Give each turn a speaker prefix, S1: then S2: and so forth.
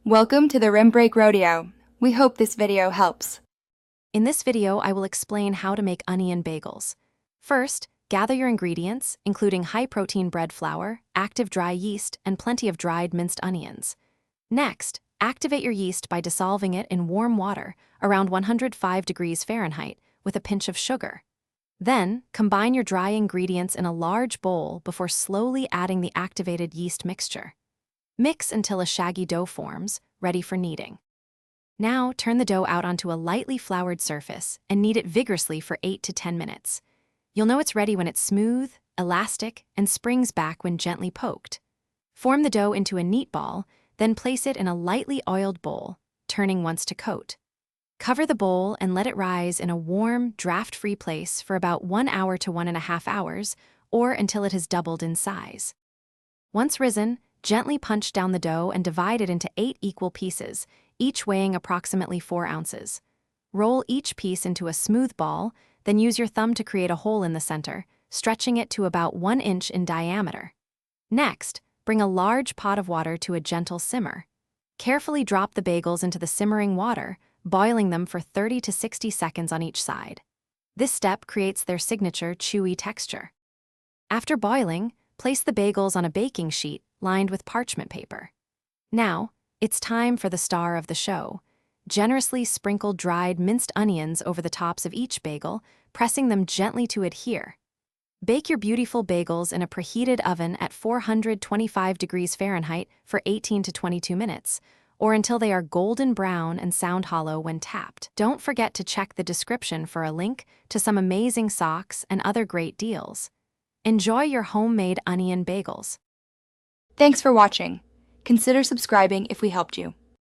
S1: Welcome to the Rim Break Rodeo. We hope this video helps.
S2: In this video, I will explain how to make onion bagels. First, gather your ingredients, including high-protein bread flour, active dry yeast, and plenty of dried minced onions. Next, activate your yeast by dissolving it in warm water, around 105 degrees Fahrenheit, with a pinch of sugar. Then, combine your dry ingredients in a large bowl before slowly adding the activated yeast mixture. Mix until a shaggy dough forms, ready for kneading. Now, turn the dough out onto a lightly floured surface and knead it vigorously for 8 to 10 minutes. You'll know it's ready when it's smooth, elastic, and springs back when gently poked. Form the dough into a neat ball, then place it in a lightly oiled bowl, turning once to coat. Cover the bowl and let it rise in a warm, draft-free place for about 1 hour to 1.5 hours, or until it has doubled in size. Once risen, gently punch down the dough and divide it into 8 equal pieces, each weighing approximately 4 ounces. Roll each piece into a smooth ball, then use your thumb to create a hole in the center, stretching it to about 1 inch in diameter. Next, bring a large pot of water to a gentle simmer. Carefully drop the bagels into the simmering water, boiling them for 30 to 60 seconds on each side. This step creates their signature chewy texture. After boiling, place the bagels on a baking sheet lined with parchment paper. Now, it's time for the star of the show. Generously sprinkle dried minced onions over the tops of each bagel, pressing them gently to adhere. Bake your beautiful bagels in a preheated oven at 425 degrees Fahrenheit for 18 to 22 minutes, or until they are golden brown and sound hollow when tapped. Don't forget to check the description for a link to some amazing socks and other great deals. Enjoy your homemade onion bagels.
S1: Thanks for watching. Consider subscribing if we helped you.